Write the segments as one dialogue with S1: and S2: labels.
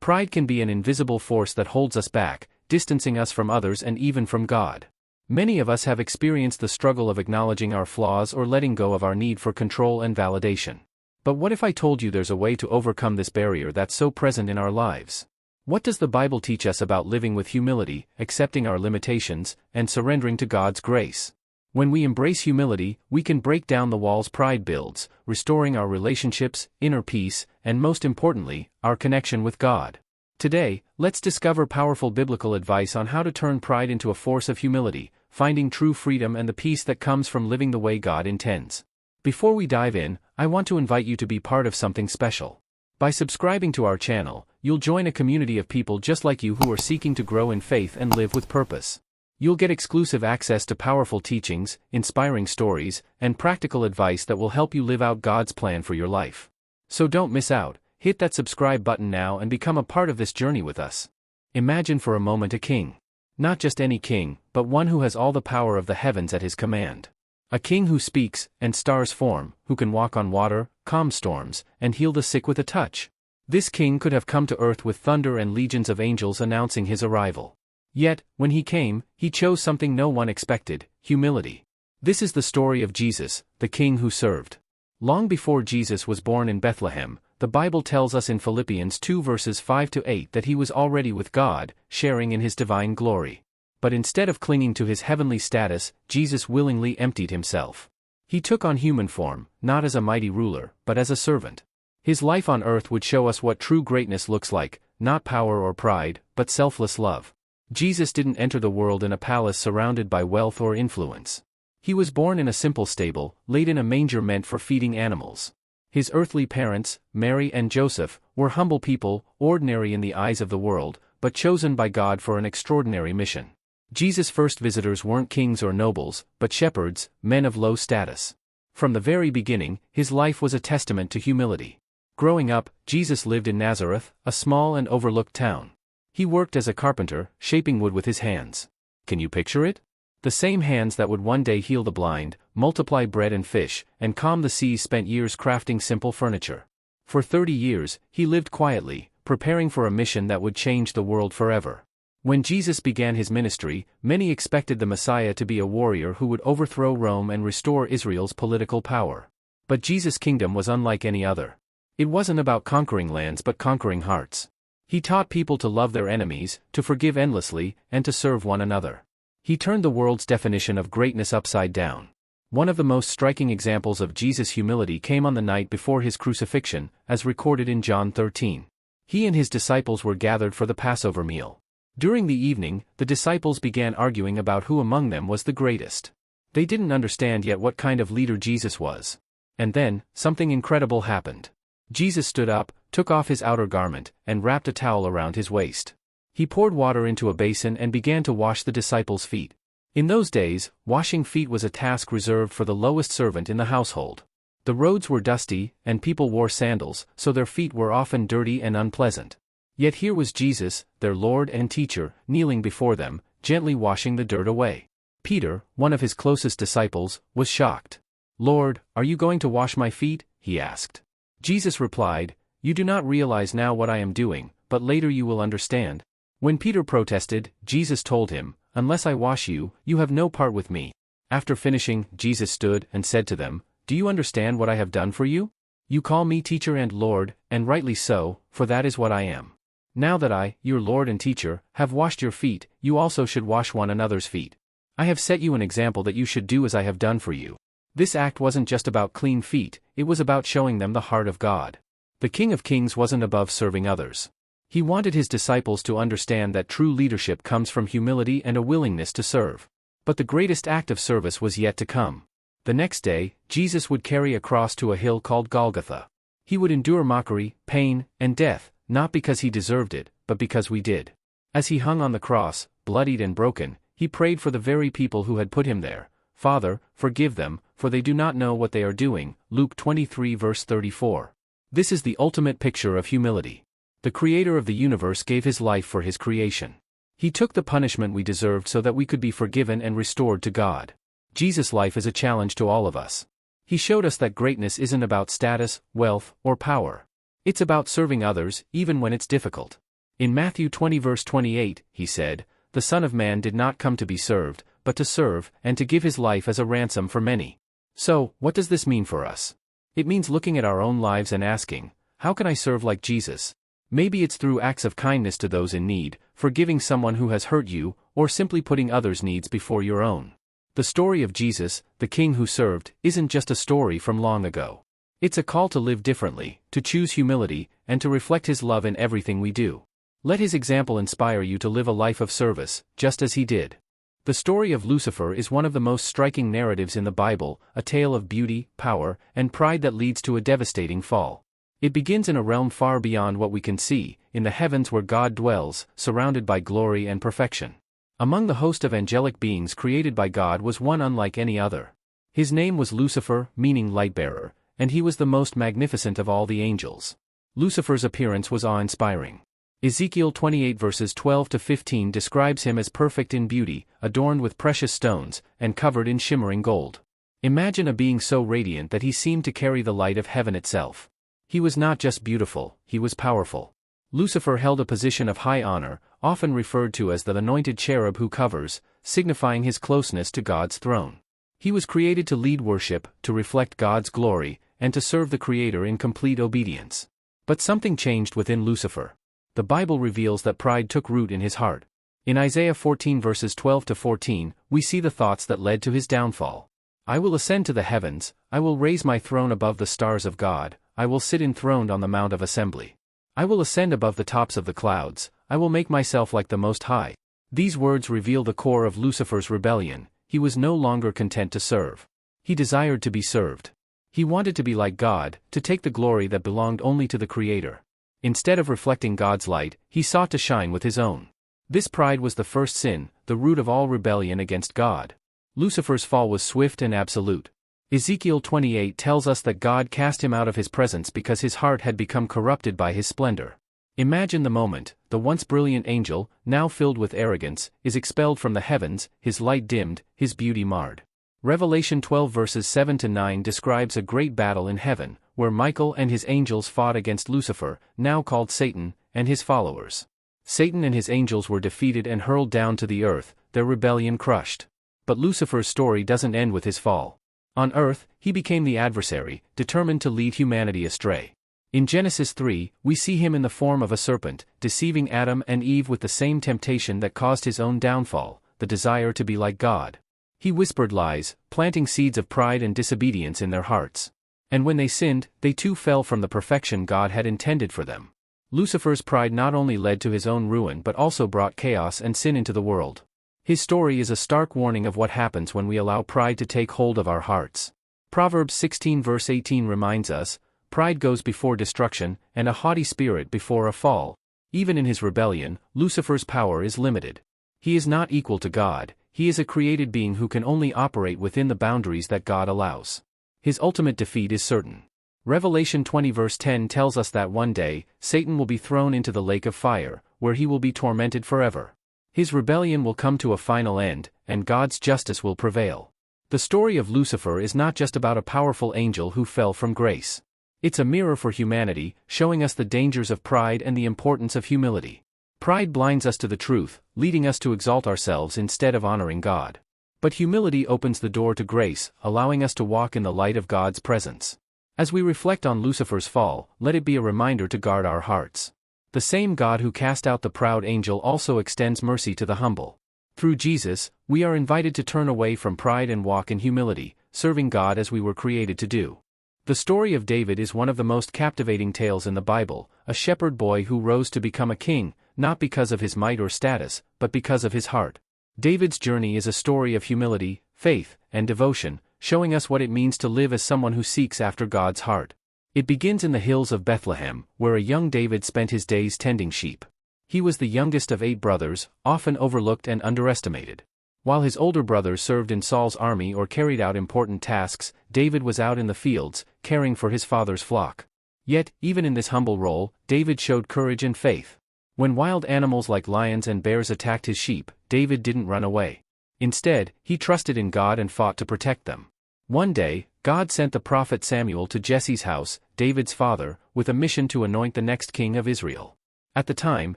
S1: Pride can be an invisible force that holds us back, distancing us from others and even from God. Many of us have experienced the struggle of acknowledging our flaws or letting go of our need for control and validation. But what if I told you there's a way to overcome this barrier that's so present in our lives? What does the Bible teach us about living with humility, accepting our limitations, and surrendering to God's grace? When we embrace humility, we can break down the walls pride builds, restoring our relationships, inner peace, and most importantly, our connection with God. Today, let's discover powerful biblical advice on how to turn pride into a force of humility, finding true freedom and the peace that comes from living the way God intends. Before we dive in, I want to invite you to be part of something special. By subscribing to our channel, you'll join a community of people just like you who are seeking to grow in faith and live with purpose. You'll get exclusive access to powerful teachings, inspiring stories, and practical advice that will help you live out God's plan for your life. So don't miss out, hit that subscribe button now and become a part of this journey with us. Imagine for a moment a king. Not just any king, but one who has all the power of the heavens at his command. A king who speaks, and stars form, who can walk on water, calm storms, and heal the sick with a touch. This king could have come to earth with thunder and legions of angels announcing his arrival. Yet, when he came, he chose something no one expected: humility. This is the story of Jesus, the king who served. Long before Jesus was born in Bethlehem, the Bible tells us in Philippians 2 verses 5-8 that he was already with God, sharing in his divine glory. But instead of clinging to his heavenly status, Jesus willingly emptied himself. He took on human form, not as a mighty ruler, but as a servant. His life on earth would show us what true greatness looks like, not power or pride, but selfless love. Jesus didn't enter the world in a palace surrounded by wealth or influence. He was born in a simple stable, laid in a manger meant for feeding animals. His earthly parents, Mary and Joseph, were humble people, ordinary in the eyes of the world, but chosen by God for an extraordinary mission. Jesus' first visitors weren't kings or nobles, but shepherds, men of low status. From the very beginning, his life was a testament to humility. Growing up, Jesus lived in Nazareth, a small and overlooked town. He worked as a carpenter, shaping wood with his hands. Can you picture it? The same hands that would one day heal the blind, multiply bread and fish, and calm the seas spent years crafting simple furniture. For 30 years, he lived quietly, preparing for a mission that would change the world forever. When Jesus began his ministry, many expected the Messiah to be a warrior who would overthrow Rome and restore Israel's political power. But Jesus' kingdom was unlike any other. It wasn't about conquering lands but conquering hearts. He taught people to love their enemies, to forgive endlessly, and to serve one another. He turned the world's definition of greatness upside down. One of the most striking examples of Jesus' humility came on the night before his crucifixion, as recorded in John 13. He and his disciples were gathered for the Passover meal. During the evening, the disciples began arguing about who among them was the greatest. They didn't understand yet what kind of leader Jesus was. And then, something incredible happened. Jesus stood up, took off his outer garment, and wrapped a towel around his waist. He poured water into a basin and began to wash the disciples' feet. In those days, washing feet was a task reserved for the lowest servant in the household. The roads were dusty, and people wore sandals, so their feet were often dirty and unpleasant. Yet here was Jesus, their Lord and teacher, kneeling before them, gently washing the dirt away. Peter, one of his closest disciples, was shocked. "Lord, are you going to wash my feet?" he asked. Jesus replied, "You do not realize now what I am doing, but later you will understand." When Peter protested, Jesus told him, "Unless I wash you, you have no part with me." After finishing, Jesus stood and said to them, "Do you understand what I have done for you? You call me teacher and Lord, and rightly so, for that is what I am. Now that I, your Lord and teacher, have washed your feet, you also should wash one another's feet. I have set you an example that you should do as I have done for you." This act wasn't just about clean feet, it was about showing them the heart of God. The King of Kings wasn't above serving others. He wanted his disciples to understand that true leadership comes from humility and a willingness to serve. But the greatest act of service was yet to come. The next day, Jesus would carry a cross to a hill called Golgotha. He would endure mockery, pain, and death, not because he deserved it, but because we did. As he hung on the cross, bloodied and broken, he prayed for the very people who had put him there. "Father, forgive them, for they do not know what they are doing." Luke 23 verse 34. This is the ultimate picture of humility. The Creator of the universe gave his life for his creation. He took the punishment we deserved so that we could be forgiven and restored to God. Jesus' life is a challenge to all of us. He showed us that greatness isn't about status, wealth, or power. It's about serving others, even when it's difficult. In Matthew 20 verse 28, he said, "The Son of Man did not come to be served, but to serve, and to give his life as a ransom for many." So, what does this mean for us? It means looking at our own lives and asking, how can I serve like Jesus? Maybe it's through acts of kindness to those in need, forgiving someone who has hurt you, or simply putting others' needs before your own. The story of Jesus, the King who served, isn't just a story from long ago. It's a call to live differently, to choose humility, and to reflect his love in everything we do. Let his example inspire you to live a life of service, just as he did. The story of Lucifer is one of the most striking narratives in the Bible, a tale of beauty, power, and pride that leads to a devastating fall. It begins in a realm far beyond what we can see, in the heavens where God dwells, surrounded by glory and perfection. Among the host of angelic beings created by God was one unlike any other. His name was Lucifer, meaning light-bearer, and he was the most magnificent of all the angels. Lucifer's appearance was awe-inspiring. Ezekiel 28 verses 12 to 15 describes him as perfect in beauty, adorned with precious stones, and covered in shimmering gold. Imagine a being so radiant that he seemed to carry the light of heaven itself. He was not just beautiful, he was powerful. Lucifer held a position of high honor, often referred to as the anointed cherub who covers, signifying his closeness to God's throne. He was created to lead worship, to reflect God's glory, and to serve the Creator in complete obedience. But something changed within Lucifer. The Bible reveals that pride took root in his heart. In Isaiah 14 verses 12 to 14, we see the thoughts that led to his downfall. "I will ascend to the heavens, I will raise my throne above the stars of God, I will sit enthroned on the mount of assembly. I will ascend above the tops of the clouds, I will make myself like the Most High." These words reveal the core of Lucifer's rebellion. He was no longer content to serve. He desired to be served. He wanted to be like God, to take the glory that belonged only to the Creator. Instead of reflecting God's light, he sought to shine with his own. This pride was the first sin, the root of all rebellion against God. Lucifer's fall was swift and absolute. Ezekiel 28 tells us that God cast him out of his presence because his heart had become corrupted by his splendor. Imagine the moment: the once brilliant angel, now filled with arrogance, is expelled from the heavens, his light dimmed, his beauty marred. Revelation 12 verses 7 to 9 describes a great battle in heaven, where Michael and his angels fought against Lucifer, now called Satan, and his followers. Satan and his angels were defeated and hurled down to the earth, their rebellion crushed. But Lucifer's story doesn't end with his fall. On earth, he became the adversary, determined to lead humanity astray. In Genesis 3, we see him in the form of a serpent, deceiving Adam and Eve with the same temptation that caused his own downfall, the desire to be like God. He whispered lies, planting seeds of pride and disobedience in their hearts. And when they sinned, they too fell from the perfection God had intended for them. Lucifer's pride not only led to his own ruin but also brought chaos and sin into the world. His story is a stark warning of what happens when we allow pride to take hold of our hearts. Proverbs 16 verse 18 reminds us, "Pride goes before destruction, and a haughty spirit before a fall." Even in his rebellion, Lucifer's power is limited. He is not equal to God. He is a created being who can only operate within the boundaries that God allows. His ultimate defeat is certain. Revelation 20 verse 10 tells us that one day, Satan will be thrown into the lake of fire, where he will be tormented forever. His rebellion will come to a final end, and God's justice will prevail. The story of Lucifer is not just about a powerful angel who fell from grace. It's a mirror for humanity, showing us the dangers of pride and the importance of humility. Pride blinds us to the truth, leading us to exalt ourselves instead of honoring God. But humility opens the door to grace, allowing us to walk in the light of God's presence. As we reflect on Lucifer's fall, let it be a reminder to guard our hearts. The same God who cast out the proud angel also extends mercy to the humble. Through Jesus, we are invited to turn away from pride and walk in humility, serving God as we were created to do. The story of David is one of the most captivating tales in the Bible, a shepherd boy who rose to become a king, not because of his might or status, but because of his heart. David's journey is a story of humility, faith, and devotion, showing us what it means to live as someone who seeks after God's heart. It begins in the hills of Bethlehem, where a young David spent his days tending sheep. He was the youngest of 8 brothers, often overlooked and underestimated. While his older brothers served in Saul's army or carried out important tasks, David was out in the fields, caring for his father's flock. Yet, even in this humble role, David showed courage and faith. When wild animals like lions and bears attacked his sheep, David didn't run away. Instead, he trusted in God and fought to protect them. One day, God sent the prophet Samuel to Jesse's house, David's father, with a mission to anoint the next king of Israel. At the time,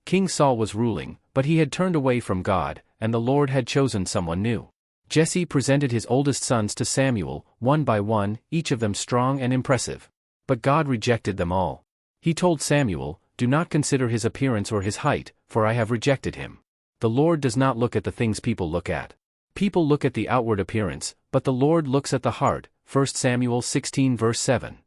S1: King Saul was ruling, but he had turned away from God, and the Lord had chosen someone new. Jesse presented his oldest sons to Samuel, one by one, each of them strong and impressive. But God rejected them all. He told Samuel, "Do not consider his appearance or his height, for I have rejected him." The Lord does not look at the things people look at. People look at the outward appearance, but the Lord looks at the heart, 1 Samuel 16 verse 7.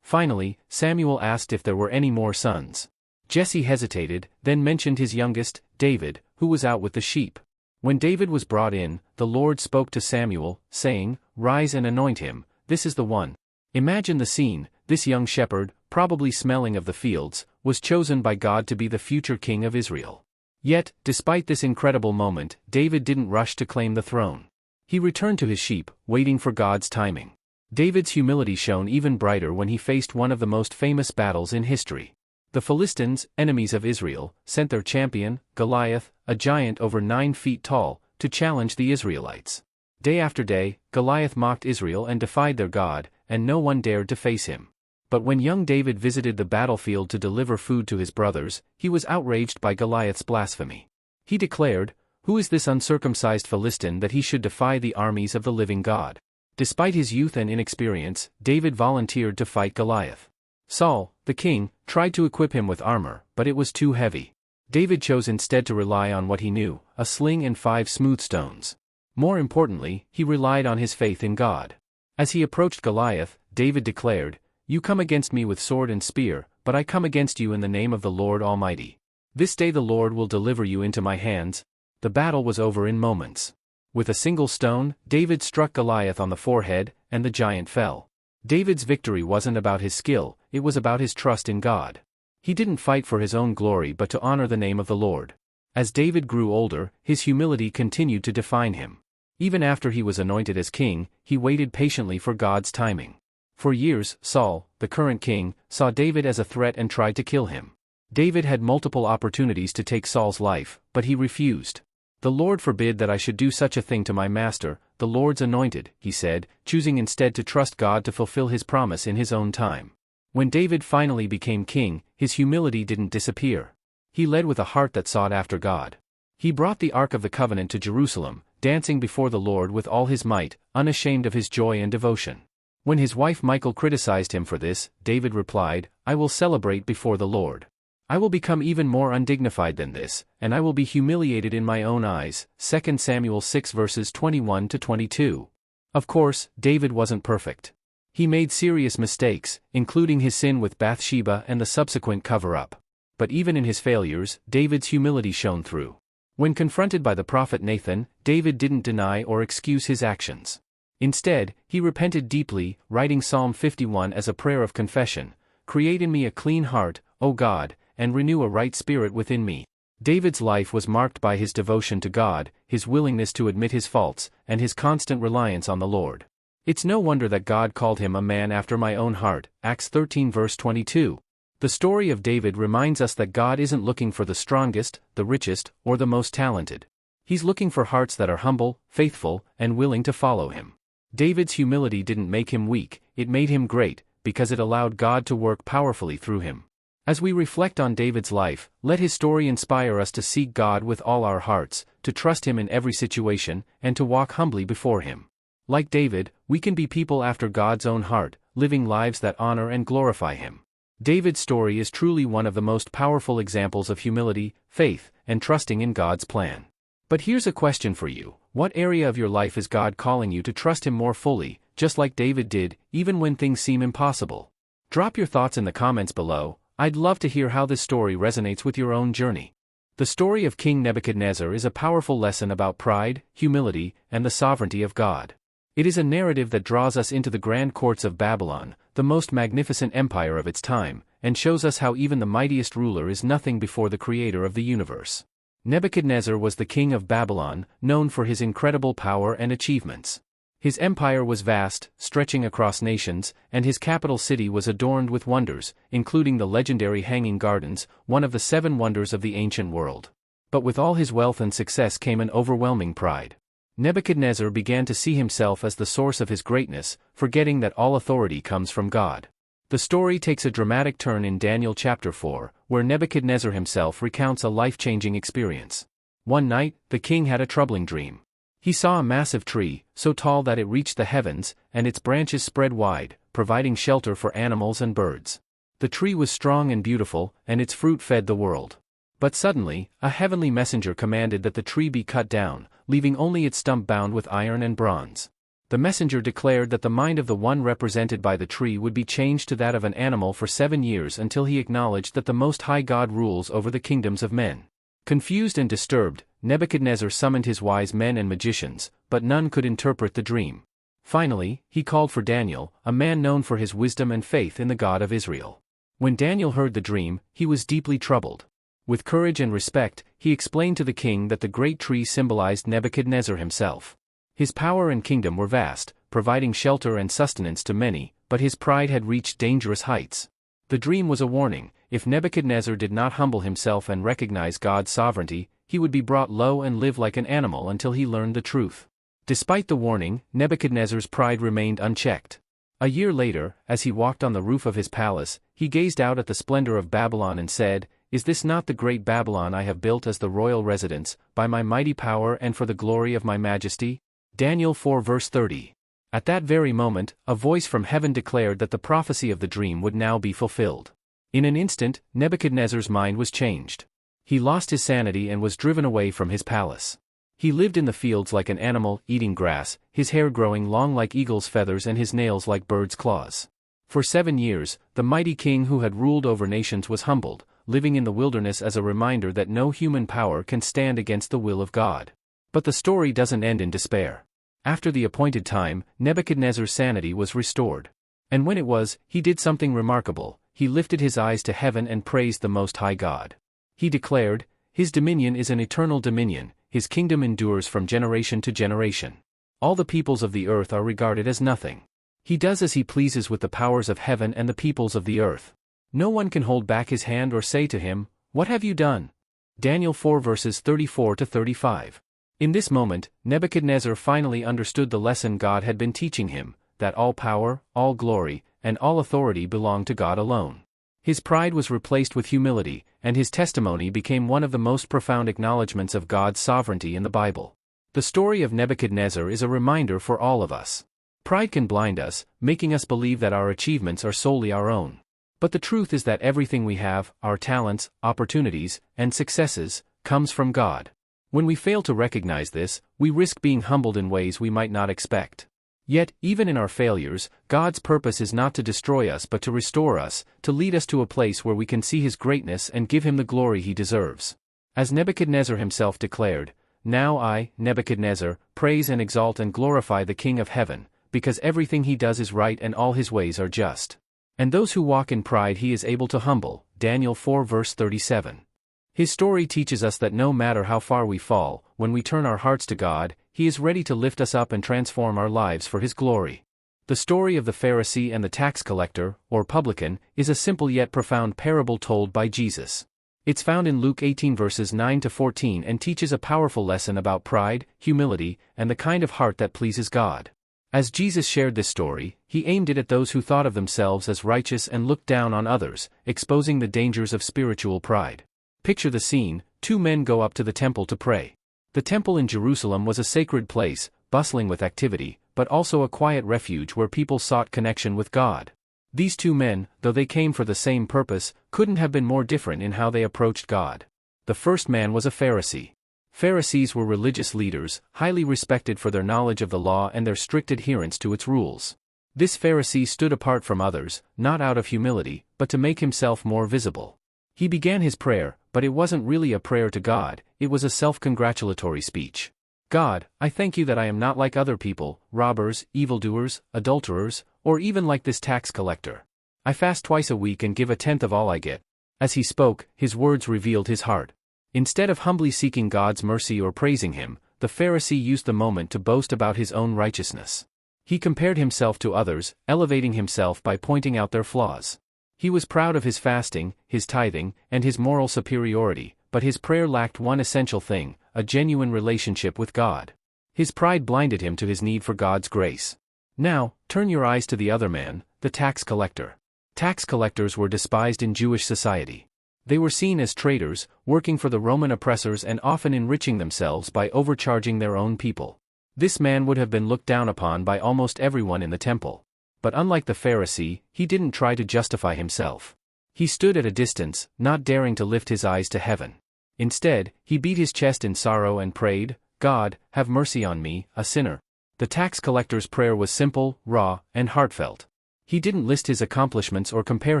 S1: Finally, Samuel asked if there were any more sons. Jesse hesitated, then mentioned his youngest, David, who was out with the sheep. When David was brought in, the Lord spoke to Samuel, saying, "Rise and anoint him, this is the one." Imagine the scene. This young shepherd, probably smelling of the fields, was chosen by God to be the future king of Israel. Yet, despite this incredible moment, David didn't rush to claim the throne. He returned to his sheep, waiting for God's timing. David's humility shone even brighter when he faced one of the most famous battles in history. The Philistines, enemies of Israel, sent their champion, Goliath, a giant over 9 feet tall, to challenge the Israelites. Day after day, Goliath mocked Israel and defied their God, and no one dared to face him. But when young David visited the battlefield to deliver food to his brothers, he was outraged by Goliath's blasphemy. He declared, "Who is this uncircumcised Philistine that he should defy the armies of the living God?" Despite his youth and inexperience, David volunteered to fight Goliath. Saul, the king, tried to equip him with armor, but it was too heavy. David chose instead to rely on what he knew, a sling and 5 smooth stones. More importantly, he relied on his faith in God. As he approached Goliath, David declared, "You come against me with sword and spear, but I come against you in the name of the Lord Almighty. This day the Lord will deliver you into my hands." The battle was over in moments. With a single stone, David struck Goliath on the forehead, and the giant fell. David's victory wasn't about his skill, it was about his trust in God. He didn't fight for his own glory but to honor the name of the Lord. As David grew older, his humility continued to define him. Even after he was anointed as king, he waited patiently for God's timing. For years, Saul, the current king, saw David as a threat and tried to kill him. David had multiple opportunities to take Saul's life, but he refused. "The Lord forbid that I should do such a thing to my master, the Lord's anointed," he said, choosing instead to trust God to fulfill his promise in his own time. When David finally became king, his humility didn't disappear. He led with a heart that sought after God. He brought the Ark of the Covenant to Jerusalem, dancing before the Lord with all his might, unashamed of his joy and devotion. When his wife Michal criticized him for this, David replied, "I will celebrate before the Lord. I will become even more undignified than this, and I will be humiliated in my own eyes." 2 Samuel 6 verses 21 to 22. Of course, David wasn't perfect. He made serious mistakes, including his sin with Bathsheba and the subsequent cover-up. But even in his failures, David's humility shone through. When confronted by the prophet Nathan, David didn't deny or excuse his actions. Instead, he repented deeply, writing Psalm 51 as a prayer of confession, "Create in me a clean heart, O God, and renew a right spirit within me." David's life was marked by his devotion to God, his willingness to admit his faults, and his constant reliance on the Lord. It's no wonder that God called him a man after my own heart, Acts 13 verse 22. The story of David reminds us that God isn't looking for the strongest, the richest, or the most talented. He's looking for hearts that are humble, faithful, and willing to follow him. David's humility didn't make him weak, it made him great, because it allowed God to work powerfully through him. As we reflect on David's life, let his story inspire us to seek God with all our hearts, to trust him in every situation, and to walk humbly before him. Like David, we can be people after God's own heart, living lives that honor and glorify him. David's story is truly one of the most powerful examples of humility, faith, and trusting in God's plan. But here's a question for you. What area of your life is God calling you to trust him more fully, just like David did, even when things seem impossible? Drop your thoughts in the comments below. I'd love to hear how this story resonates with your own journey. The story of King Nebuchadnezzar is a powerful lesson about pride, humility, and the sovereignty of God. It is a narrative that draws us into the grand courts of Babylon, the most magnificent empire of its time, and shows us how even the mightiest ruler is nothing before the creator of the universe. Nebuchadnezzar was the king of Babylon, known for his incredible power and achievements. His empire was vast, stretching across nations, and his capital city was adorned with wonders, including the legendary Hanging Gardens, one of the 7 wonders of the ancient world. But with all his wealth and success came an overwhelming pride. Nebuchadnezzar began to see himself as the source of his greatness, forgetting that all authority comes from God. The story takes a dramatic turn in Daniel chapter 4, where Nebuchadnezzar himself recounts a life-changing experience. One night, the king had a troubling dream. He saw a massive tree, so tall that it reached the heavens, and its branches spread wide, providing shelter for animals and birds. The tree was strong and beautiful, and its fruit fed the world. But suddenly, a heavenly messenger commanded that the tree be cut down, leaving only its stump bound with iron and bronze. The messenger declared that the mind of the one represented by the tree would be changed to that of an animal for 7 years until he acknowledged that the Most High God rules over the kingdoms of men. Confused and disturbed, Nebuchadnezzar summoned his wise men and magicians, but none could interpret the dream. Finally, he called for Daniel, a man known for his wisdom and faith in the God of Israel. When Daniel heard the dream, he was deeply troubled. With courage and respect, he explained to the king that the great tree symbolized Nebuchadnezzar himself. His power and kingdom were vast, providing shelter and sustenance to many, but his pride had reached dangerous heights. The dream was a warning: if Nebuchadnezzar did not humble himself and recognize God's sovereignty, he would be brought low and live like an animal until he learned the truth. Despite the warning, Nebuchadnezzar's pride remained unchecked. A year later, as he walked on the roof of his palace, he gazed out at the splendor of Babylon and said, "Is this not the great Babylon I have built as the royal residence, by my mighty power and for the glory of my majesty?" Daniel 4 verse 30. At that very moment, a voice from heaven declared that the prophecy of the dream would now be fulfilled. In an instant, Nebuchadnezzar's mind was changed. He lost his sanity and was driven away from his palace. He lived in the fields like an animal, eating grass, his hair growing long like eagle's feathers and his nails like birds' claws. For 7 years, the mighty king who had ruled over nations was humbled, living in the wilderness as a reminder that no human power can stand against the will of God. But the story doesn't end in despair. After the appointed time, Nebuchadnezzar's sanity was restored. And when it was, he did something remarkable: he lifted his eyes to heaven and praised the Most High God. He declared, "His dominion is an eternal dominion, his kingdom endures from generation to generation. All the peoples of the earth are regarded as nothing. He does as he pleases with the powers of heaven and the peoples of the earth. No one can hold back his hand or say to him, 'What have you done?'" Daniel 4 verses 34 to 35. In this moment, Nebuchadnezzar finally understood the lesson God had been teaching him, that all power, all glory, and all authority belong to God alone. His pride was replaced with humility, and his testimony became one of the most profound acknowledgments of God's sovereignty in the Bible. The story of Nebuchadnezzar is a reminder for all of us. Pride can blind us, making us believe that our achievements are solely our own. But the truth is that everything we have, our talents, opportunities, and successes, comes from God. When we fail to recognize this, we risk being humbled in ways we might not expect. Yet, even in our failures, God's purpose is not to destroy us but to restore us, to lead us to a place where we can see His greatness and give Him the glory He deserves. As Nebuchadnezzar himself declared, "Now I, Nebuchadnezzar, praise and exalt and glorify the King of heaven, because everything He does is right and all His ways are just. And those who walk in pride He is able to humble." Daniel 4 verse 37. His story teaches us that no matter how far we fall, when we turn our hearts to God, He is ready to lift us up and transform our lives for His glory. The story of the Pharisee and the tax collector, or publican, is a simple yet profound parable told by Jesus. It's found in Luke 18 verses 9 to 14 and teaches a powerful lesson about pride, humility, and the kind of heart that pleases God. As Jesus shared this story, He aimed it at those who thought of themselves as righteous and looked down on others, exposing the dangers of spiritual pride. Picture the scene: 2 men go up to the temple to pray. The temple in Jerusalem was a sacred place, bustling with activity, but also a quiet refuge where people sought connection with God. These 2 men, though they came for the same purpose, couldn't have been more different in how they approached God. The first man was a Pharisee. Pharisees were religious leaders, highly respected for their knowledge of the law and their strict adherence to its rules. This Pharisee stood apart from others, not out of humility, but to make himself more visible. He began his prayer, but it wasn't really a prayer to God, it was a self-congratulatory speech. "God, I thank you that I am not like other people, robbers, evildoers, adulterers, or even like this tax collector. I fast twice a week and give a tenth of all I get." As he spoke, his words revealed his heart. Instead of humbly seeking God's mercy or praising Him, the Pharisee used the moment to boast about his own righteousness. He compared himself to others, elevating himself by pointing out their flaws. He was proud of his fasting, his tithing, and his moral superiority, but his prayer lacked one essential thing: a genuine relationship with God. His pride blinded him to his need for God's grace. Now, turn your eyes to the other man, the tax collector. Tax collectors were despised in Jewish society. They were seen as traitors, working for the Roman oppressors and often enriching themselves by overcharging their own people. This man would have been looked down upon by almost everyone in the temple. But unlike the Pharisee, he didn't try to justify himself. He stood at a distance, not daring to lift his eyes to heaven. Instead, he beat his chest in sorrow and prayed, "God, have mercy on me, a sinner." The tax collector's prayer was simple, raw, and heartfelt. He didn't list his accomplishments or compare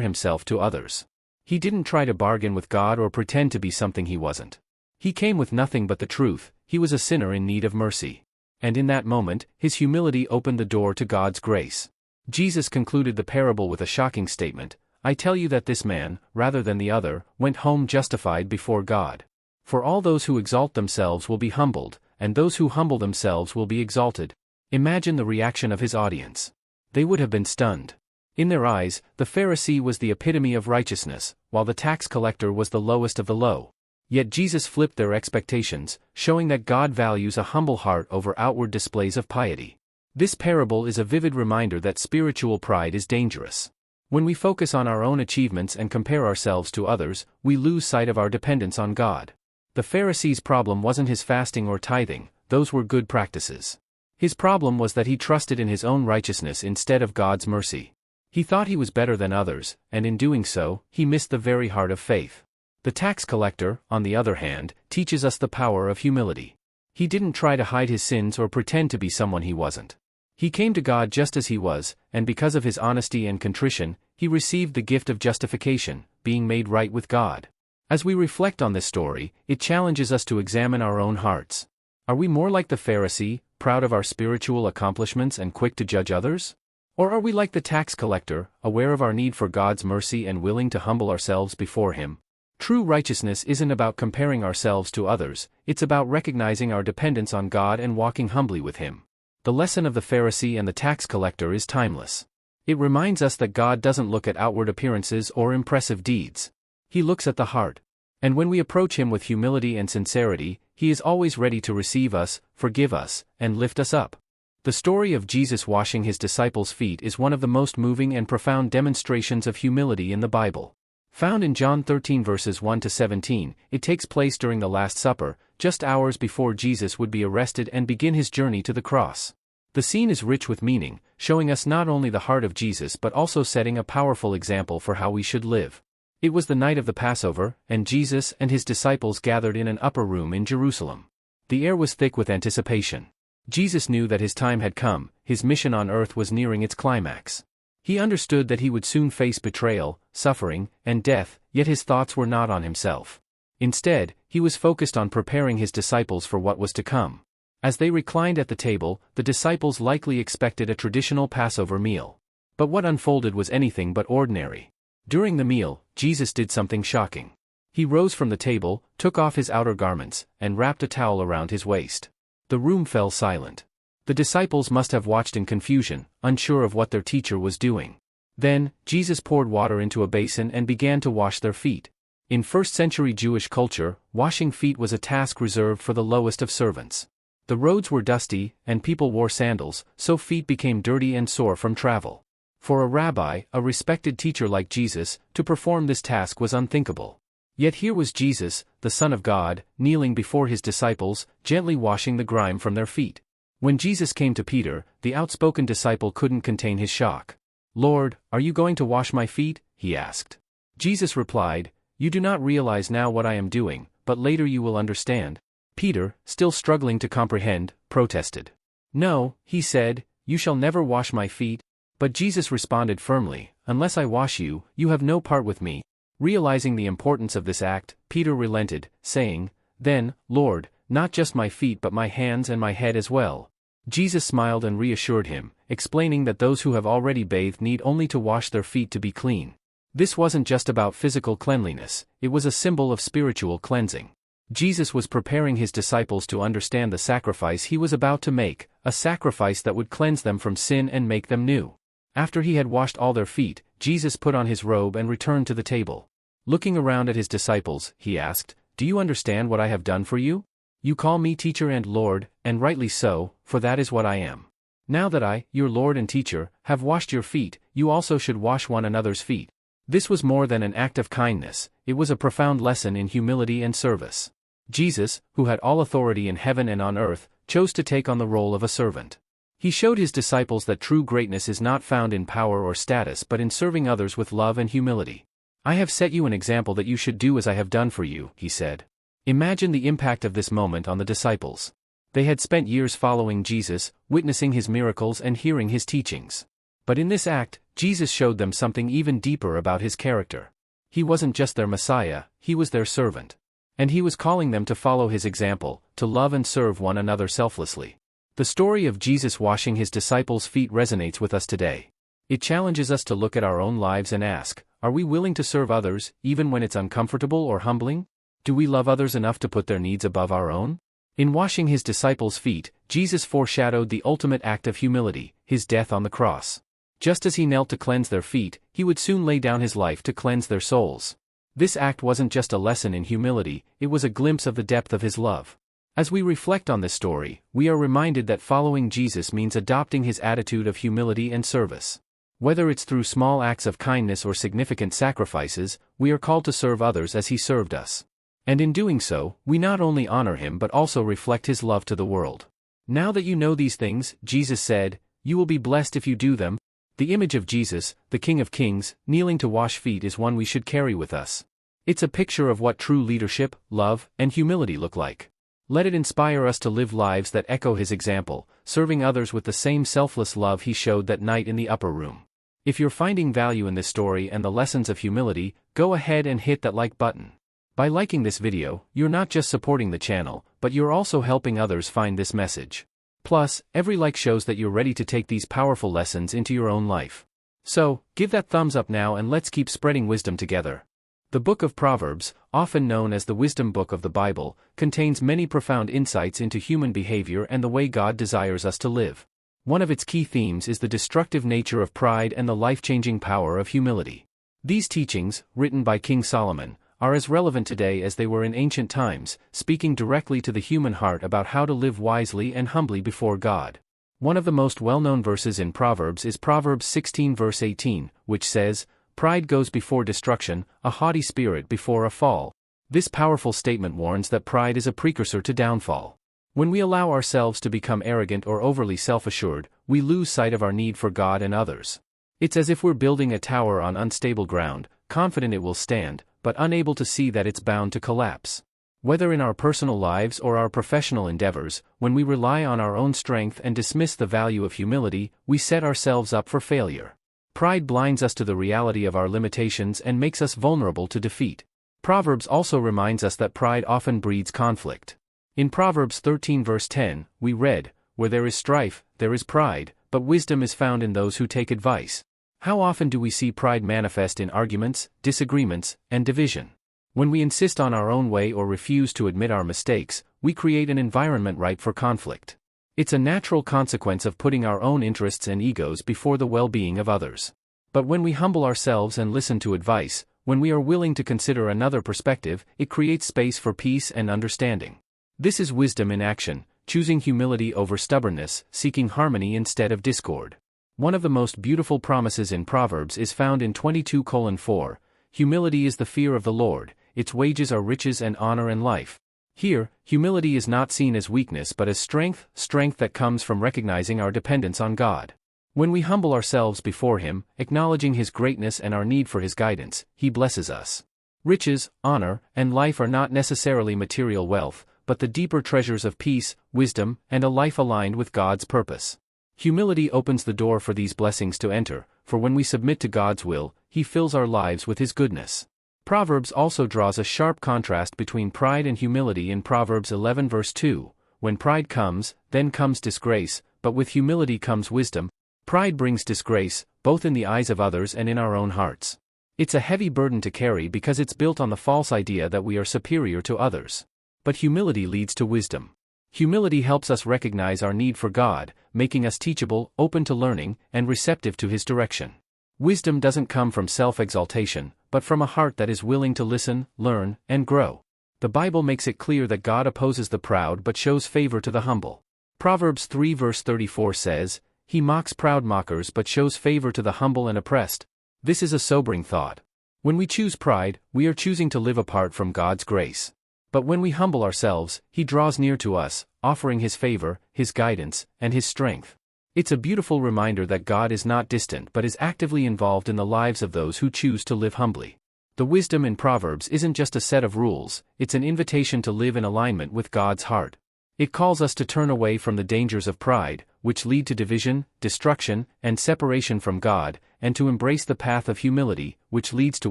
S1: himself to others. He didn't try to bargain with God or pretend to be something he wasn't. He came with nothing but the truth. He was a sinner in need of mercy. And in that moment, his humility opened the door to God's grace. Jesus concluded the parable with a shocking statement, "I tell you that this man, rather than the other, went home justified before God. For all those who exalt themselves will be humbled, and those who humble themselves will be exalted." Imagine the reaction of his audience. They would have been stunned. In their eyes, the Pharisee was the epitome of righteousness, while the tax collector was the lowest of the low. Yet Jesus flipped their expectations, showing that God values a humble heart over outward displays of piety. This parable is a vivid reminder that spiritual pride is dangerous. When we focus on our own achievements and compare ourselves to others, we lose sight of our dependence on God. The Pharisee's problem wasn't his fasting or tithing; those were good practices. His problem was that he trusted in his own righteousness instead of God's mercy. He thought he was better than others, and in doing so, he missed the very heart of faith. The tax collector, on the other hand, teaches us the power of humility. He didn't try to hide his sins or pretend to be someone he wasn't. He came to God just as he was, and because of his honesty and contrition, he received the gift of justification, being made right with God. As we reflect on this story, it challenges us to examine our own hearts. Are we more like the Pharisee, proud of our spiritual accomplishments and quick to judge others? Or are we like the tax collector, aware of our need for God's mercy and willing to humble ourselves before Him? True righteousness isn't about comparing ourselves to others, it's about recognizing our dependence on God and walking humbly with Him. The lesson of the Pharisee and the tax collector is timeless. It reminds us that God doesn't look at outward appearances or impressive deeds. He looks at the heart. And when we approach Him with humility and sincerity, He is always ready to receive us, forgive us, and lift us up. The story of Jesus washing His disciples' feet is one of the most moving and profound demonstrations of humility in the Bible. Found in John 13 verses 1 to 17, it takes place during the Last Supper, just hours before Jesus would be arrested and begin His journey to the cross. The scene is rich with meaning, showing us not only the heart of Jesus but also setting a powerful example for how we should live. It was the night of the Passover, and Jesus and His disciples gathered in an upper room in Jerusalem. The air was thick with anticipation. Jesus knew that His time had come, His mission on earth was nearing its climax. He understood that He would soon face betrayal, suffering, and death, yet His thoughts were not on Himself. Instead, He was focused on preparing His disciples for what was to come. As they reclined at the table, the disciples likely expected a traditional Passover meal. But what unfolded was anything but ordinary. During the meal, Jesus did something shocking. He rose from the table, took off His outer garments, and wrapped a towel around His waist. The room fell silent. The disciples must have watched in confusion, unsure of what their teacher was doing. Then, Jesus poured water into a basin and began to wash their feet. In first-century Jewish culture, washing feet was a task reserved for the lowest of servants. The roads were dusty, and people wore sandals, so feet became dirty and sore from travel. For a rabbi, a respected teacher like Jesus, to perform this task was unthinkable. Yet here was Jesus, the Son of God, kneeling before His disciples, gently washing the grime from their feet. When Jesus came to Peter, the outspoken disciple couldn't contain his shock. "Lord, are you going to wash my feet?" he asked. Jesus replied, "You do not realize now what I am doing, but later you will understand." Peter, still struggling to comprehend, protested. "No," he said, "you shall never wash my feet." But Jesus responded firmly, "Unless I wash you, you have no part with me." Realizing the importance of this act, Peter relented, saying, "Then, Lord, not just my feet but my hands and my head as well." Jesus smiled and reassured him, explaining that those who have already bathed need only to wash their feet to be clean. This wasn't just about physical cleanliness, it was a symbol of spiritual cleansing. Jesus was preparing His disciples to understand the sacrifice He was about to make, a sacrifice that would cleanse them from sin and make them new. After He had washed all their feet, Jesus put on His robe and returned to the table. Looking around at His disciples, He asked, "Do you understand what I have done for you? You call me teacher and Lord, and rightly so, for that is what I am. Now that I, your Lord and teacher, have washed your feet, you also should wash one another's feet. This was more than an act of kindness, it was a profound lesson in humility and service. Jesus, who had all authority in heaven and on earth, chose to take on the role of a servant. He showed his disciples that true greatness is not found in power or status but in serving others with love and humility. I have set you an example that you should do as I have done for you, he said. Imagine the impact of this moment on the disciples. They had spent years following Jesus, witnessing his miracles and hearing his teachings. But in this act, Jesus showed them something even deeper about his character. He wasn't just their Messiah, he was their servant. And he was calling them to follow his example, to love and serve one another selflessly. The story of Jesus washing his disciples' feet resonates with us today. It challenges us to look at our own lives and ask, are we willing to serve others, even when it's uncomfortable or humbling? Do we love others enough to put their needs above our own? In washing his disciples' feet, Jesus foreshadowed the ultimate act of humility, his death on the cross. Just as he knelt to cleanse their feet, he would soon lay down his life to cleanse their souls. This act wasn't just a lesson in humility, it was a glimpse of the depth of his love. As we reflect on this story, we are reminded that following Jesus means adopting his attitude of humility and service. Whether it's through small acts of kindness or significant sacrifices, we are called to serve others as he served us. And in doing so, we not only honor him but also reflect his love to the world. Now that you know these things, Jesus said, you will be blessed if you do them. The image of Jesus, the King of Kings, kneeling to wash feet is one we should carry with us. It's a picture of what true leadership, love, and humility look like. Let it inspire us to live lives that echo his example, serving others with the same selfless love he showed that night in the upper room. If you're finding value in this story and the lessons of humility, go ahead and hit that like button. By liking this video, you're not just supporting the channel, but you're also helping others find this message. Plus, every like shows that you're ready to take these powerful lessons into your own life. So, give that thumbs up now and let's keep spreading wisdom together. The book of Proverbs, often known as the wisdom book of the Bible, contains many profound insights into human behavior and the way God desires us to live. One of its key themes is the destructive nature of pride and the life-changing power of humility. These teachings, written by King Solomon, are as relevant today as they were in ancient times, speaking directly to the human heart about how to live wisely and humbly before God. One of the most well-known verses in Proverbs is Proverbs 16 verse 18, which says, "Pride goes before destruction, a haughty spirit before a fall." This powerful statement warns that pride is a precursor to downfall. When we allow ourselves to become arrogant or overly self-assured, we lose sight of our need for God and others. It's as if we're building a tower on unstable ground, confident it will stand, but unable to see that it's bound to collapse. Whether in our personal lives or our professional endeavors, when we rely on our own strength and dismiss the value of humility, we set ourselves up for failure. Pride blinds us to the reality of our limitations and makes us vulnerable to defeat. Proverbs also reminds us that pride often breeds conflict. In Proverbs 13 verse 10, we read, "Where there is strife, there is pride, but wisdom is found in those who take advice." How often do we see pride manifest in arguments, disagreements, and division? When we insist on our own way or refuse to admit our mistakes, we create an environment ripe for conflict. It's a natural consequence of putting our own interests and egos before the well-being of others. But when we humble ourselves and listen to advice, when we are willing to consider another perspective, it creates space for peace and understanding. This is wisdom in action, choosing humility over stubbornness, seeking harmony instead of discord. One of the most beautiful promises in Proverbs is found in 22:4, "Humility is the fear of the Lord, its wages are riches and honor and life." Here, humility is not seen as weakness but as strength that comes from recognizing our dependence on God. When we humble ourselves before Him, acknowledging His greatness and our need for His guidance, He blesses us. Riches, honor, and life are not necessarily material wealth, but the deeper treasures of peace, wisdom, and a life aligned with God's purpose. Humility opens the door for these blessings to enter, for when we submit to God's will, He fills our lives with His goodness. Proverbs also draws a sharp contrast between pride and humility in Proverbs 11 verse 2, "When pride comes, then comes disgrace, but with humility comes wisdom." Pride brings disgrace, both in the eyes of others and in our own hearts. It's a heavy burden to carry because it's built on the false idea that we are superior to others. But humility leads to wisdom. Humility helps us recognize our need for God, making us teachable, open to learning, and receptive to His direction. Wisdom doesn't come from self-exaltation, but from a heart that is willing to listen, learn, and grow. The Bible makes it clear that God opposes the proud but shows favor to the humble. Proverbs 3 verse 34 says, He mocks proud mockers but shows favor to the humble and oppressed. This is a sobering thought. When we choose pride, we are choosing to live apart from God's grace. But when we humble ourselves, He draws near to us, offering His favor, His guidance, and His strength. It's a beautiful reminder that God is not distant but is actively involved in the lives of those who choose to live humbly. The wisdom in Proverbs isn't just a set of rules, it's an invitation to live in alignment with God's heart. It calls us to turn away from the dangers of pride, which lead to division, destruction, and separation from God, and to embrace the path of humility, which leads to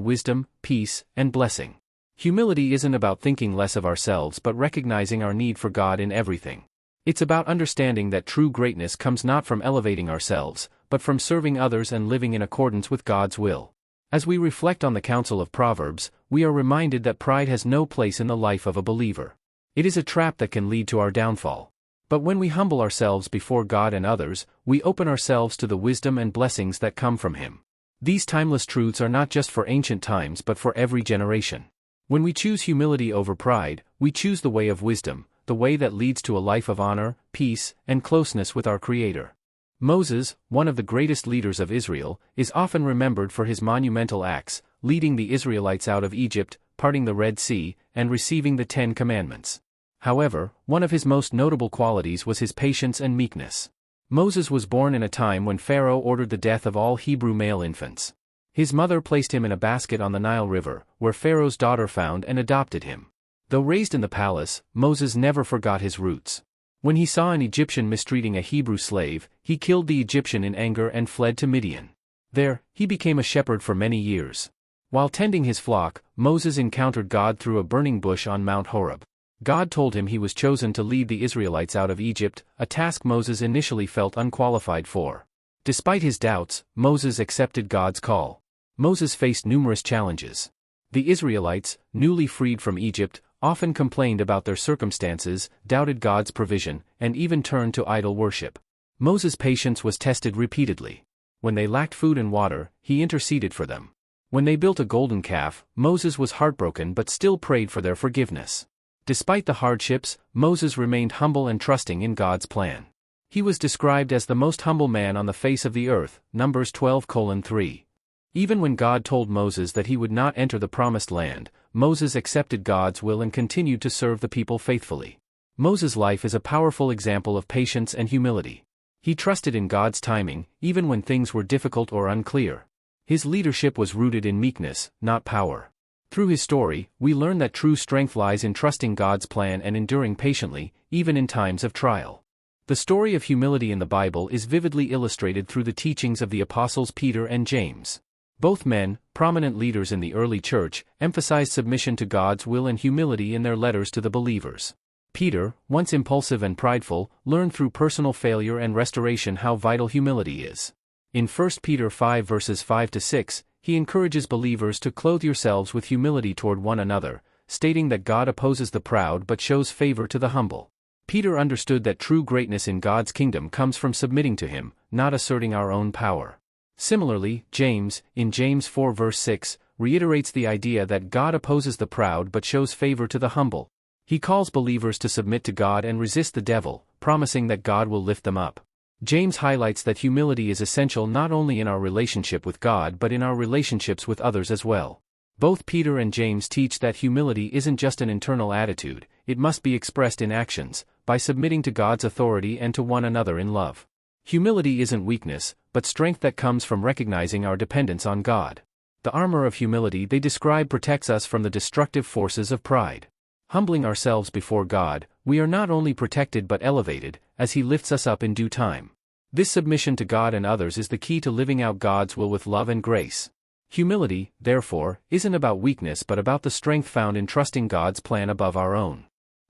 S1: wisdom, peace, and blessing. Humility isn't about thinking less of ourselves but recognizing our need for God in everything. It's about understanding that true greatness comes not from elevating ourselves, but from serving others and living in accordance with God's will. As we reflect on the counsel of Proverbs, we are reminded that pride has no place in the life of a believer. It is a trap that can lead to our downfall. But when we humble ourselves before God and others, we open ourselves to the wisdom and blessings that come from Him. These timeless truths are not just for ancient times but for every generation. When we choose humility over pride, we choose the way of wisdom, the way that leads to a life of honor, peace, and closeness with our Creator. Moses, one of the greatest leaders of Israel, is often remembered for his monumental acts, leading the Israelites out of Egypt, parting the Red Sea, and receiving the 10 Commandments. However, one of his most notable qualities was his patience and meekness. Moses was born in a time when Pharaoh ordered the death of all Hebrew male infants. His mother placed him in a basket on the Nile River, where Pharaoh's daughter found and adopted him. Though raised in the palace, Moses never forgot his roots. When he saw an Egyptian mistreating a Hebrew slave, he killed the Egyptian in anger and fled to Midian. There, he became a shepherd for many years. While tending his flock, Moses encountered God through a burning bush on Mount Horeb. God told him he was chosen to lead the Israelites out of Egypt, a task Moses initially felt unqualified for. Despite his doubts, Moses accepted God's call. Moses faced numerous challenges. The Israelites, newly freed from Egypt, often complained about their circumstances, doubted God's provision, and even turned to idol worship. Moses' patience was tested repeatedly. When they lacked food and water, he interceded for them. When they built a golden calf, Moses was heartbroken but still prayed for their forgiveness. Despite the hardships, Moses remained humble and trusting in God's plan. He was described as the most humble man on the face of the earth, Numbers 12:3. Even when God told Moses that he would not enter the promised land, Moses accepted God's will and continued to serve the people faithfully. Moses' life is a powerful example of patience and humility. He trusted in God's timing, even when things were difficult or unclear. His leadership was rooted in meekness, not power. Through his story, we learn that true strength lies in trusting God's plan and enduring patiently, even in times of trial. The story of humility in the Bible is vividly illustrated through the teachings of the apostles Peter and James. Both men, prominent leaders in the early church, emphasized submission to God's will and humility in their letters to the believers. Peter, once impulsive and prideful, learned through personal failure and restoration how vital humility is. In 1 Peter 5 verses 5-6, he encourages believers to clothe yourselves with humility toward one another, stating that God opposes the proud but shows favor to the humble. Peter understood that true greatness in God's kingdom comes from submitting to Him, not asserting our own power. Similarly, James, in James 4 verse 6, reiterates the idea that God opposes the proud but shows favor to the humble. He calls believers to submit to God and resist the devil, promising that God will lift them up. James highlights that humility is essential not only in our relationship with God but in our relationships with others as well. Both Peter and James teach that humility isn't just an internal attitude, it must be expressed in actions, by submitting to God's authority and to one another in love. Humility isn't weakness, but strength that comes from recognizing our dependence on God. The armor of humility they describe protects us from the destructive forces of pride. Humbling ourselves before God, we are not only protected but elevated, as He lifts us up in due time. This submission to God and others is the key to living out God's will with love and grace. Humility, therefore, isn't about weakness but about the strength found in trusting God's plan above our own.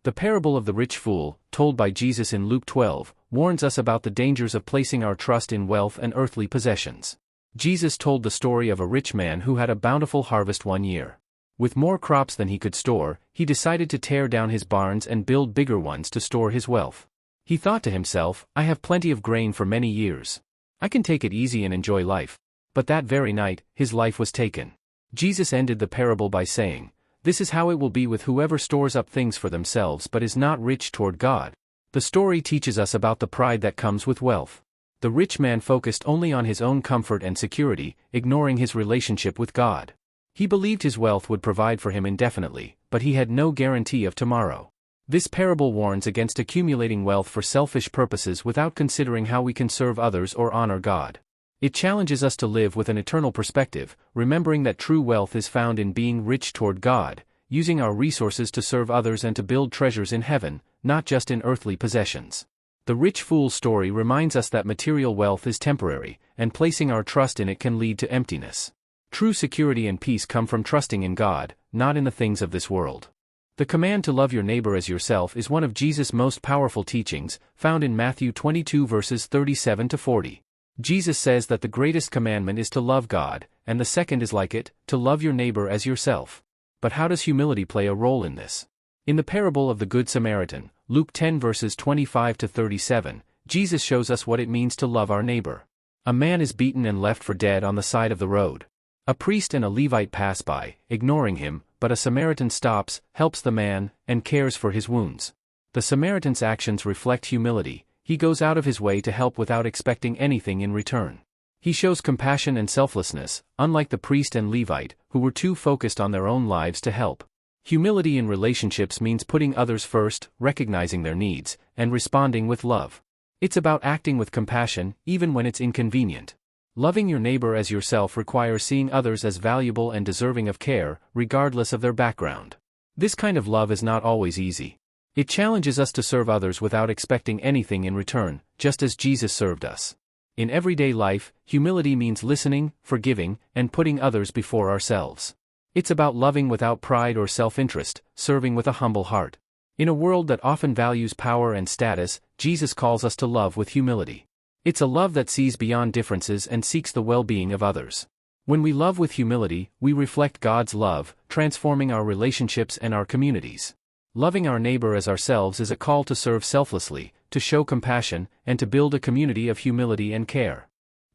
S1: The parable of the rich fool, told by Jesus in Luke 12, warns us about the dangers of placing our trust in wealth and earthly possessions. Jesus told the story of a rich man who had a bountiful harvest one year. With more crops than he could store, he decided to tear down his barns and build bigger ones to store his wealth. He thought to himself, I have plenty of grain for many years. I can take it easy and enjoy life. But that very night, his life was taken. Jesus ended the parable by saying, This is how it will be with whoever stores up things for themselves but is not rich toward God. The story teaches us about the pride that comes with wealth. The rich man focused only on his own comfort and security, ignoring his relationship with God. He believed his wealth would provide for him indefinitely, but he had no guarantee of tomorrow. This parable warns against accumulating wealth for selfish purposes without considering how we can serve others or honor God. It challenges us to live with an eternal perspective, remembering that true wealth is found in being rich toward God, using our resources to serve others and to build treasures in heaven, not just in earthly possessions. The rich fool's story reminds us that material wealth is temporary, and placing our trust in it can lead to emptiness. True security and peace come from trusting in God, not in the things of this world. The command to love your neighbor as yourself is one of Jesus' most powerful teachings, found in Matthew 22 verses 37 to 40. Jesus says that the greatest commandment is to love God, and the second is like it, to love your neighbor as yourself. But how does humility play a role in this? In the parable of the Good Samaritan, Luke 10 verses 25 to 37, Jesus shows us what it means to love our neighbor. A man is beaten and left for dead on the side of the road. A priest and a Levite pass by, ignoring him, but a Samaritan stops, helps the man, and cares for his wounds. The Samaritan's actions reflect humility. He goes out of his way to help without expecting anything in return. He shows compassion and selflessness, unlike the priest and Levite, who were too focused on their own lives to help. Humility in relationships means putting others first, recognizing their needs, and responding with love. It's about acting with compassion, even when it's inconvenient. Loving your neighbor as yourself requires seeing others as valuable and deserving of care, regardless of their background. This kind of love is not always easy. It challenges us to serve others without expecting anything in return, just as Jesus served us. In everyday life, humility means listening, forgiving, and putting others before ourselves. It's about loving without pride or self-interest, serving with a humble heart. In a world that often values power and status, Jesus calls us to love with humility. It's a love that sees beyond differences and seeks the well-being of others. When we love with humility, we reflect God's love, transforming our relationships and our communities. Loving our neighbor as ourselves is a call to serve selflessly, to show compassion, and to build a community of humility and care.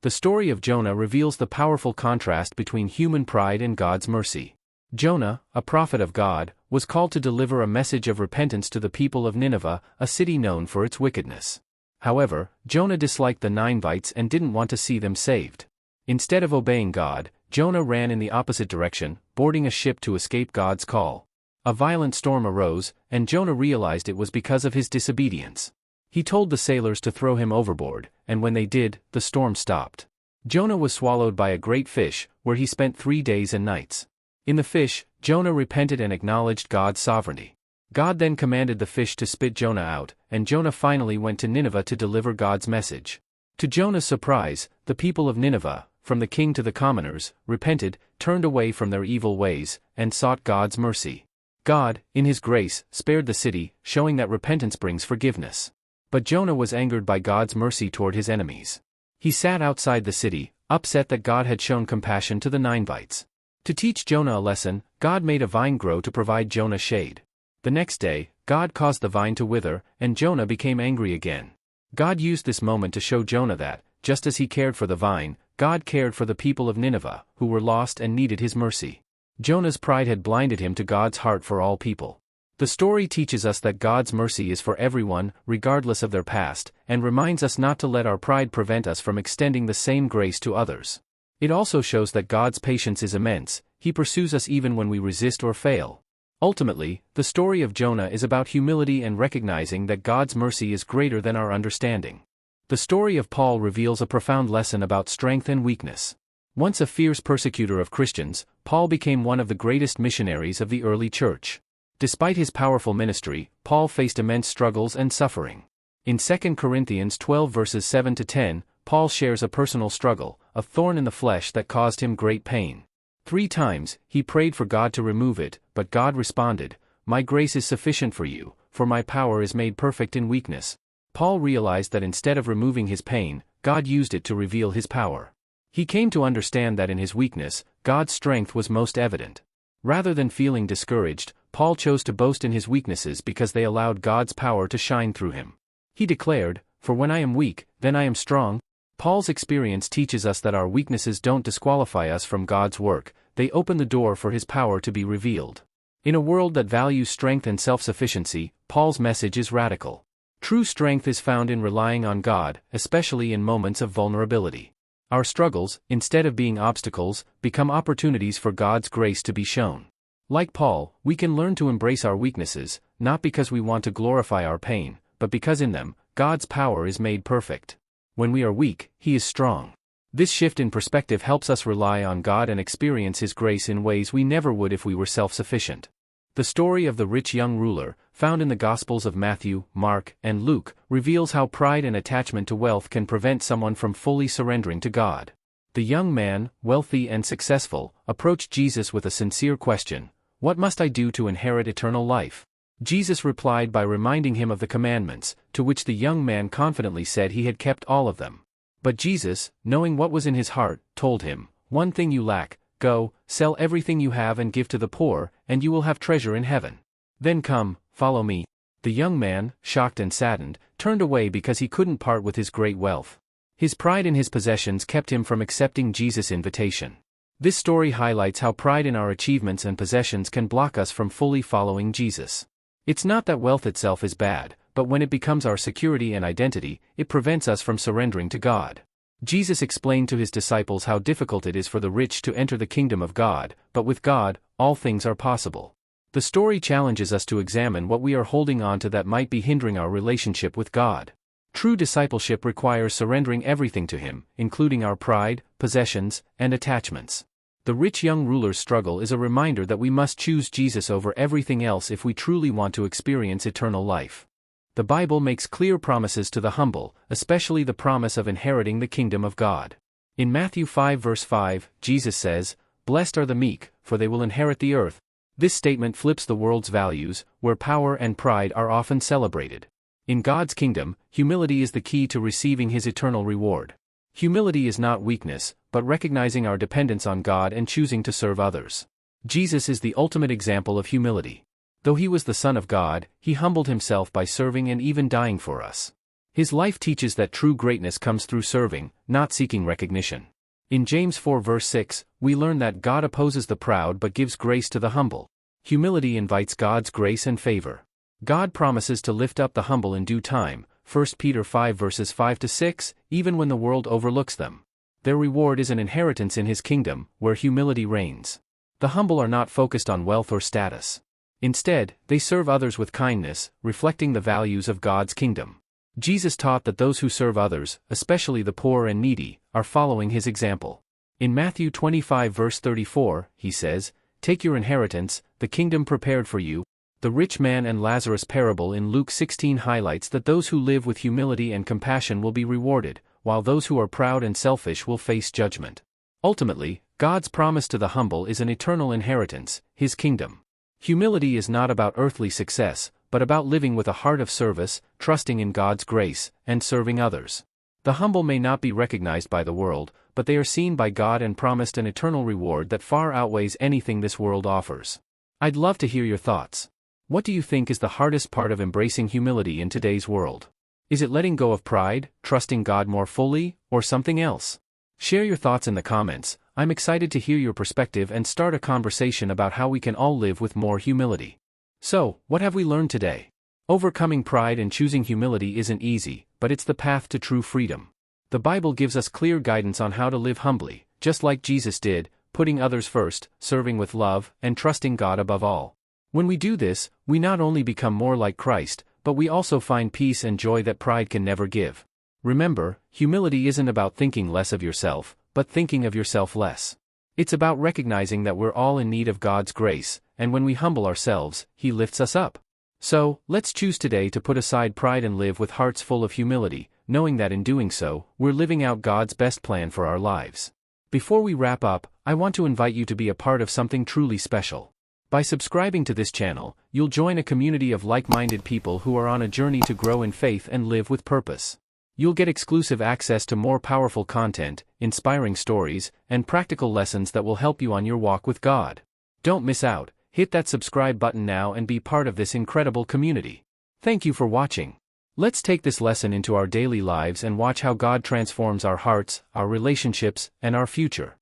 S1: The story of Jonah reveals the powerful contrast between human pride and God's mercy. Jonah, a prophet of God, was called to deliver a message of repentance to the people of Nineveh, a city known for its wickedness. However, Jonah disliked the Ninevites and didn't want to see them saved. Instead of obeying God, Jonah ran in the opposite direction, boarding a ship to escape God's call. A violent storm arose, and Jonah realized it was because of his disobedience. He told the sailors to throw him overboard, and when they did, the storm stopped. Jonah was swallowed by a great fish, where he spent 3 days and nights. In the fish, Jonah repented and acknowledged God's sovereignty. God then commanded the fish to spit Jonah out, and Jonah finally went to Nineveh to deliver God's message. To Jonah's surprise, the people of Nineveh, from the king to the commoners, repented, turned away from their evil ways, and sought God's mercy. God, in His grace, spared the city, showing that repentance brings forgiveness. But Jonah was angered by God's mercy toward his enemies. He sat outside the city, upset that God had shown compassion to the Ninevites. To teach Jonah a lesson, God made a vine grow to provide Jonah shade. The next day, God caused the vine to wither, and Jonah became angry again. God used this moment to show Jonah that, just as He cared for the vine, God cared for the people of Nineveh, who were lost and needed His mercy. Jonah's pride had blinded him to God's heart for all people. The story teaches us that God's mercy is for everyone, regardless of their past, and reminds us not to let our pride prevent us from extending the same grace to others. It also shows that God's patience is immense. He pursues us even when we resist or fail. Ultimately, the story of Jonah is about humility and recognizing that God's mercy is greater than our understanding. The story of Paul reveals a profound lesson about strength and weakness. Once a fierce persecutor of Christians, Paul became one of the greatest missionaries of the early church. Despite his powerful ministry, Paul faced immense struggles and suffering. In 2 Corinthians 12 verses 7 to 10, Paul shares a personal struggle, a thorn in the flesh that caused him great pain. 3 times, he prayed for God to remove it, but God responded, "My grace is sufficient for you, for my power is made perfect in weakness." Paul realized that instead of removing his pain, God used it to reveal His power. He came to understand that in his weakness, God's strength was most evident. Rather than feeling discouraged, Paul chose to boast in his weaknesses because they allowed God's power to shine through him. He declared, "For when I am weak, then I am strong." Paul's experience teaches us that our weaknesses don't disqualify us from God's work, they open the door for His power to be revealed. In a world that values strength and self-sufficiency, Paul's message is radical. True strength is found in relying on God, especially in moments of vulnerability. Our struggles, instead of being obstacles, become opportunities for God's grace to be shown. Like Paul, we can learn to embrace our weaknesses, not because we want to glorify our pain, but because in them, God's power is made perfect. When we are weak, He is strong. This shift in perspective helps us rely on God and experience His grace in ways we never would if we were self-sufficient. The story of the rich young ruler, found in the Gospels of Matthew, Mark, and Luke, reveals how pride and attachment to wealth can prevent someone from fully surrendering to God. The young man, wealthy and successful, approached Jesus with a sincere question: "What must I do to inherit eternal life?" Jesus replied by reminding him of the commandments, to which the young man confidently said he had kept all of them. But Jesus, knowing what was in his heart, told him, "One thing you lack. Go, sell everything you have and give to the poor, and you will have treasure in heaven. Then come, follow me." The young man, shocked and saddened, turned away because he couldn't part with his great wealth. His pride in his possessions kept him from accepting Jesus' invitation. This story highlights how pride in our achievements and possessions can block us from fully following Jesus. It's not that wealth itself is bad, but when it becomes our security and identity, it prevents us from surrendering to God. Jesus explained to his disciples how difficult it is for the rich to enter the kingdom of God, but with God, all things are possible. The story challenges us to examine what we are holding on to that might be hindering our relationship with God. True discipleship requires surrendering everything to Him, including our pride, possessions, and attachments. The rich young ruler's struggle is a reminder that we must choose Jesus over everything else if we truly want to experience eternal life. The Bible makes clear promises to the humble, especially the promise of inheriting the kingdom of God. In Matthew 5 verse 5, Jesus says, "Blessed are the meek, for they will inherit the earth." This statement flips the world's values, where power and pride are often celebrated. In God's kingdom, humility is the key to receiving His eternal reward. Humility is not weakness, but recognizing our dependence on God and choosing to serve others. Jesus is the ultimate example of humility. Though He was the Son of God, He humbled Himself by serving and even dying for us. His life teaches that true greatness comes through serving, not seeking recognition. In James 4 verse 6, we learn that God opposes the proud but gives grace to the humble. Humility invites God's grace and favor. God promises to lift up the humble in due time, 1 Peter 5 verses 5 to 6, even when the world overlooks them. Their reward is an inheritance in His kingdom, where humility reigns. The humble are not focused on wealth or status. Instead, they serve others with kindness, reflecting the values of God's kingdom. Jesus taught that those who serve others, especially the poor and needy, are following His example. In Matthew 25 verse 34, He says, "Take your inheritance, the kingdom prepared for you." The rich man and Lazarus parable in Luke 16 highlights that those who live with humility and compassion will be rewarded, while those who are proud and selfish will face judgment. Ultimately, God's promise to the humble is an eternal inheritance, His kingdom. Humility is not about earthly success, but about living with a heart of service, trusting in God's grace, and serving others. The humble may not be recognized by the world, but they are seen by God and promised an eternal reward that far outweighs anything this world offers. I'd love to hear your thoughts. What do you think is the hardest part of embracing humility in today's world? Is it letting go of pride, trusting God more fully, or something else? Share your thoughts in the comments. I'm excited to hear your perspective and start a conversation about how we can all live with more humility. So, what have we learned today? Overcoming pride and choosing humility isn't easy, but it's the path to true freedom. The Bible gives us clear guidance on how to live humbly, just like Jesus did, putting others first, serving with love, and trusting God above all. When we do this, we not only become more like Christ, but we also find peace and joy that pride can never give. Remember, humility isn't about thinking less of yourself, but thinking of yourself less. It's about recognizing that we're all in need of God's grace, and when we humble ourselves, He lifts us up. So, let's choose today to put aside pride and live with hearts full of humility, knowing that in doing so, we're living out God's best plan for our lives. Before we wrap up, I want to invite you to be a part of something truly special. By subscribing to this channel, you'll join a community of like-minded people who are on a journey to grow in faith and live with purpose. You'll get exclusive access to more powerful content, inspiring stories, and practical lessons that will help you on your walk with God. Don't miss out. Hit that subscribe button now and be part of this incredible community. Thank you for watching. Let's take this lesson into our daily lives and watch how God transforms our hearts, our relationships, and our future.